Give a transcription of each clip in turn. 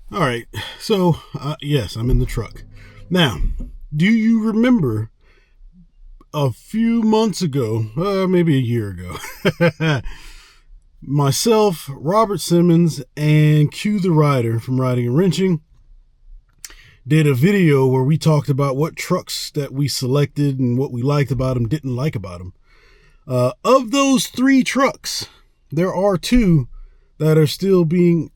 All right, so yes, I'm in the truck. Now, do you remember a few months ago, maybe a year ago, myself, Robert Simmons, and Q the Rider from Riding and Wrenching did a video where we talked about what trucks that we selected and what we liked about them, didn't like about them. Of those 3 trucks, there are 2 that are still being...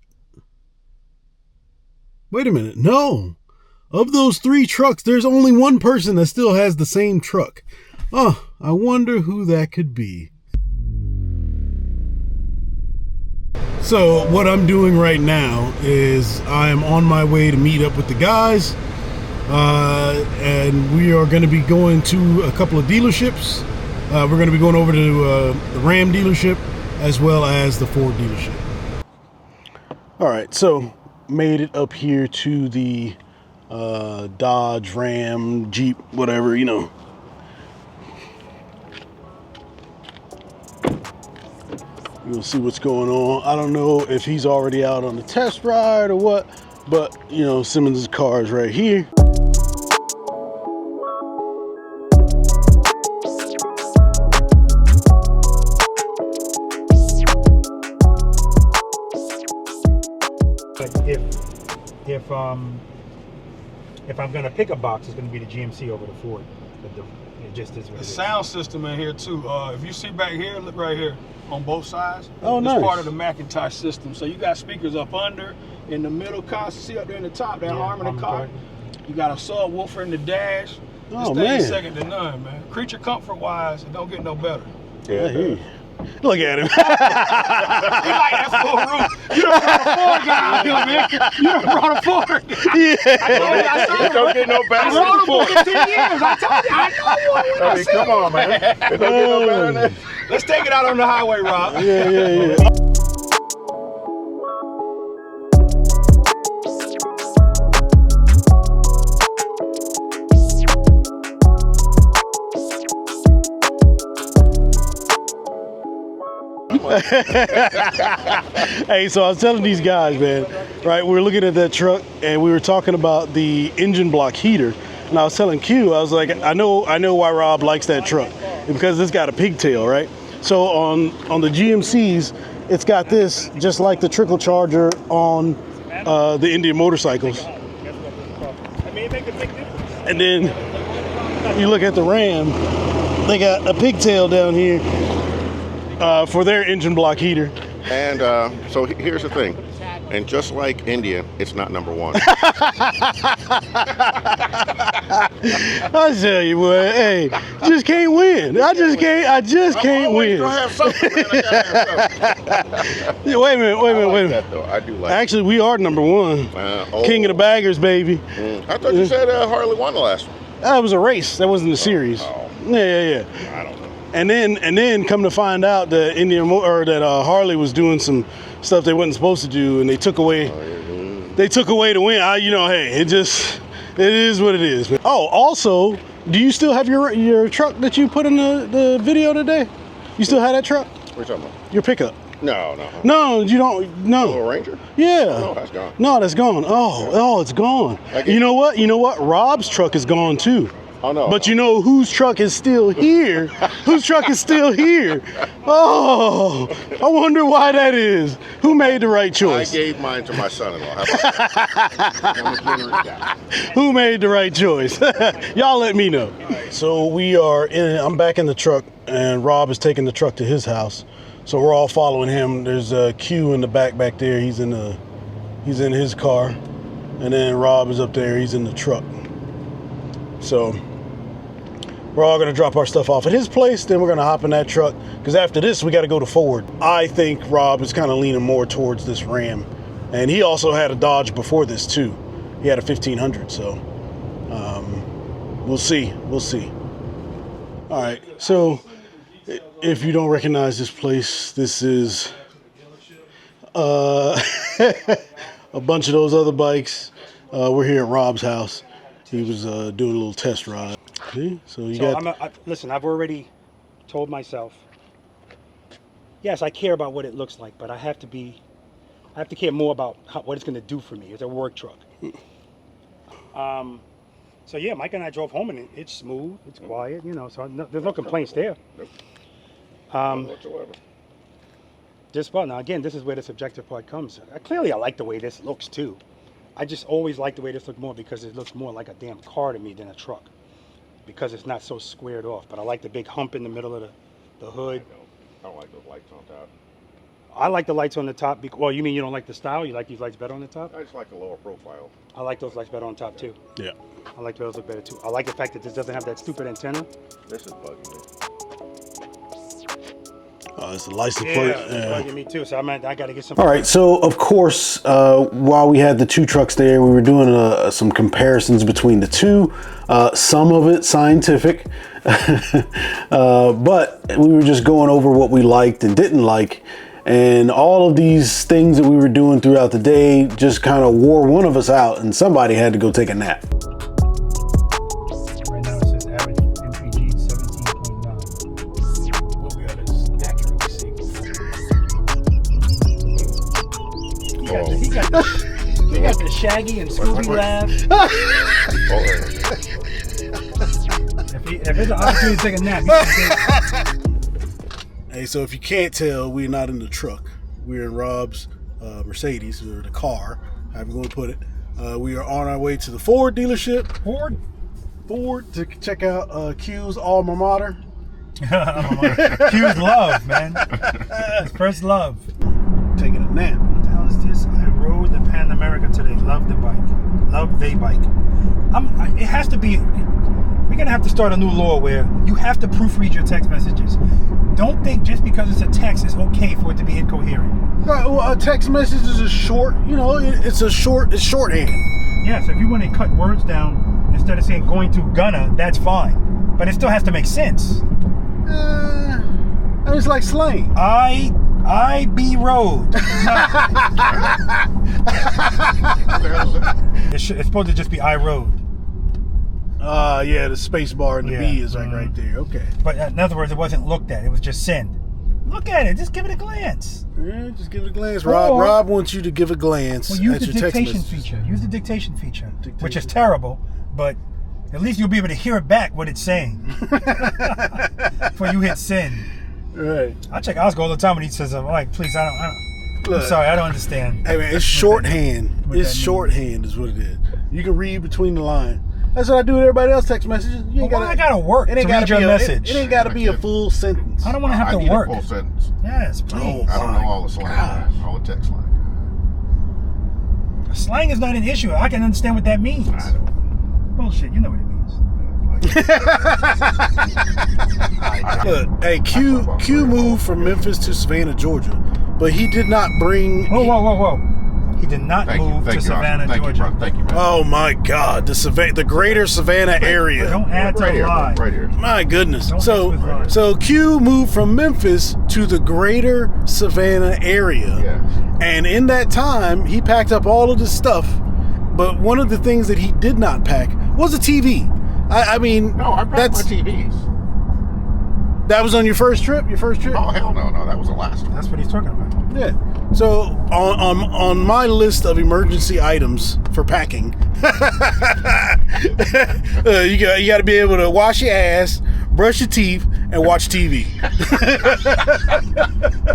Wait a minute, no. Of those 3 trucks, there's only 1 person that still has the same truck. Oh, I wonder who that could be. So what I'm doing right now is I am on my way to meet up with the guys. And we are going to be going to a couple of dealerships. We're going to be going over to the Ram dealership as well as the Ford dealership. All right, so made it up here to the Dodge, Ram, Jeep, whatever, you know. We'll see what's going on. I don't know if he's already out on the test ride or what, but you know, Simmons' car is right here. If I'm going to pick a box, it's going to be the GMC over the Ford. It just is what it is. The sound system in here too. If you see back here, look right here on both sides. Oh, it's nice. part of the Macintosh system. So you got speakers up under, in the middle console. See up there in the top, that Harmony car. You got a subwoofer in the dash. Oh, this thing is man. second to none, man. Creature comfort wise, it don't get no better. Yeah. Look at him. You like that full roof. You done brought a Ford guy out here, man. You done brought a Ford. Yeah. It don't get no better. I rode him for 15 years. I told you. I know you want I mean, come on, man. It don't get no better than that. Let's take it out on the highway, Rob. Yeah. Hey, so I was telling these guys, man, right, we were looking at that truck and we were talking about the engine block heater, and I was telling Q, I was like, I know why Rob likes that truck, because it's got a pigtail, right? So on the GMCs, it's got this just like the trickle charger on the Indian motorcycles. And then you look at the Ram, they got a pigtail down here for their engine block heater. And so here's the thing. And just like India, it's not number 1. I tell you what, hey, just can't win. I just can't win. Gonna have something, man. I gotta have something. Wait a minute. I like that, though. I do like Actually, we are number 1. King of the baggers, baby. I thought you said Harley won the last one. That was a race. That wasn't a series. Yeah. I don't know. And then come to find out that that Harley was doing some stuff they wasn't supposed to do, and they took away the win. Hey, it is what it is. Oh, also, do you still have your truck that you put in the video today? You still have that truck? What are you talking about? Your pickup? No. No, you don't. No. Little Ranger? Yeah. Oh, no, that's gone. No, that's gone. Oh, it's gone. You know what? Rob's truck is gone too. Oh, no. But you know whose truck is still here? Whose truck is still here? Oh, I wonder why that is. Who made the right choice? I gave mine to my son-in-law. How about that? I'm a generous guy. Who made the right choice? Y'all let me know. So I'm back in the truck, and Rob is taking the truck to his house. So we're all following him. There's a Q in the back there. He's in his car. And then Rob is up there. He's in the truck. So we're all going to drop our stuff off at his place. Then we're going to hop in that truck, because after this, we got to go to Ford. I think Rob is kind of leaning more towards this Ram. And he also had a Dodge before this, too. He had a 1500, so we'll see. All right, so if you don't recognize this place, this is a bunch of those other bikes. We're here at Rob's house. He was doing a little test ride. See? Listen, I've already told myself yes, I care about what it looks like, but I have to care more about what it's going to do for me. It's a work truck. So yeah, Mike and I drove home, and it's smooth, it's quiet, you know. So there's no complaints there. Whatsoever. Just well, now again, this is where the subjective part comes. Clearly, I like the way this looks too. I just always like the way this looks more because it looks more like a damn car to me than a truck, because it's not so squared off. But I like the big hump in the middle of the hood. I don't like those lights on top. I like the lights on the top. Well, you mean you don't like the style? You like these lights better on the top? I just like the lower profile. I like those lights better on top too. Yeah. I like those look better too. I like the fact that this doesn't have that stupid antenna. This is bugging me. Oh, it's the license plate. It's bugging me too. So I got to get some. All right, so of course, while we had the two trucks there, we were doing some comparisons between the two. Some of it scientific, but we were just going over what we liked and didn't like. And all of these things that we were doing throughout the day just kind of wore one of us out, and somebody had to go take a nap. Right now it says average MPG 17.9. We'll be able to accurately see. He got the Shaggy and Scooby laugh. If it's an opportunity to take a nap, Hey, so if you can't tell, we're not in the truck. We're in Rob's Mercedes, or the car, however you want to put it. We are on our way to the Ford dealership. Ford to check out Q's alma mater. Q's love, man. His first love. Taking a nap. What the hell is this? I rode the Pan America today. Love the bike. Love the bike. It has to be. We're gonna have to start a new law where you have to proofread your text messages. Don't think just because it's a text, it's okay for it to be incoherent. Right, well, a text message is a short. You know, it's shorthand. Yeah, so if you want to cut words down instead of saying going to gonna, that's fine. But it still has to make sense. It's like slang. I be road. It's supposed to just be I rode. Yeah, the space bar and the Yeah. B is like right there. Okay. But in other words, it wasn't looked at. It was just send. Look at it. Just give it a glance. Yeah, just give it a glance. Rob wants you to give a glance Well, use at the your text dictation messages. feature. Use the dictation feature, which is terrible, but at least you'll be able to hear it back what it's saying before you hit send. Right. I check Oscar all the time when he says, "I'm like, please, I'm Look, sorry, I don't understand." Hey man, it's shorthand. what It's that shorthand is what it is. You can read between the lines. That's what I do with everybody else text messages. You ain't Well, I gotta work it ain't to gotta read be your a, message. It ain't got to be a full sentence. I don't want to have I to need work. a full sentence. Yes, please. I don't know all the slang, all the text slang. Slang is not an issue. I can understand what that means. I don't. Bullshit. You know what it means. Look, hey, Q moved from Memphis to Savannah, Georgia, but he did not bring. Whoa. He did not move to Savannah, Georgia. Thank you, bro. Oh my God, the greater Savannah area. Don't add to Right the here, lie. right here. My goodness. Don't mess with lies. So Q moved from Memphis to the greater Savannah area. Yeah. And in that time, he packed up all of this stuff. But one of the things that he did not pack was a TV. I mean, No, I packed my TVs. That was on your first trip? Your first trip? Oh, hell no, that was the last one. That's what he's talking about. Yeah. So on my list of emergency items for packing, you got to be able to wash your ass, brush your teeth, and watch TV.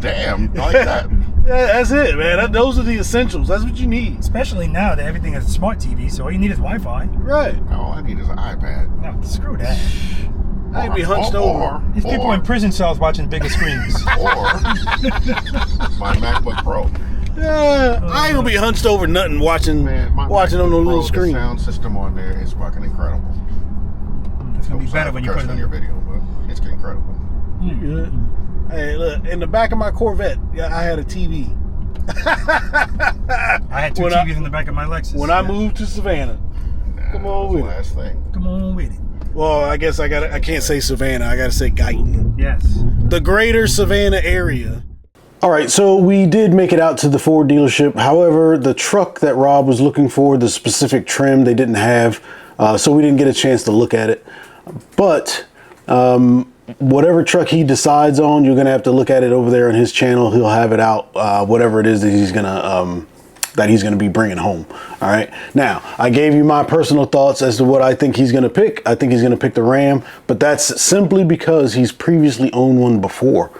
Damn, like that. That's it, man. Those are the essentials. That's what you need. Especially now that everything is smart TV, so all you need is Wi-Fi. Right. All I need is an iPad. No, screw that. I'd be hunched over. These people in prison cells watching bigger screens. Or my MacBook Pro. I ain't gonna be hunched over nothing watching Man, my watching MacBook on the Pro, little the screen. sound system on there is fucking incredible. It's gonna be better when you put it on your video, but it's incredible. You good? Hey, look, in the back of my Corvette, I had a TV. I had two TVs in the back of my Lexus. When I moved to Savannah. Come on with it. Last thing. Come on with it. Well, I guess I can't say Savannah. I gotta say Guyton. Yes. The greater Savannah area. All right, so we did make it out to the Ford dealership. However, the truck that Rob was looking for, the specific trim, they didn't have, so we didn't get a chance to look at it. But whatever truck he decides on, you're gonna have to look at it over there on his channel. He'll have it out, whatever it is that he's gonna be bringing home. All right. Now, I gave you my personal thoughts as to what I think he's gonna pick. I think he's gonna pick the Ram, but that's simply because he's previously owned one before.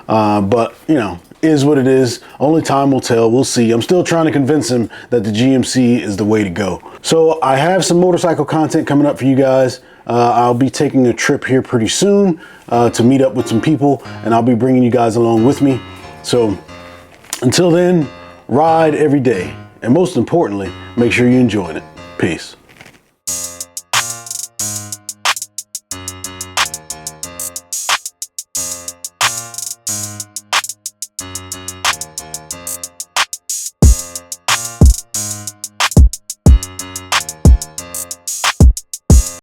But you know, is what it is. Only time will tell. We'll see. I'm still trying to convince him that the GMC is the way to go. So I have some motorcycle content coming up for you guys. I'll be taking a trip here pretty soon to meet up with some people, and I'll be bringing you guys along with me. So until then, ride every day, and most importantly, make sure you're enjoying it. Peace.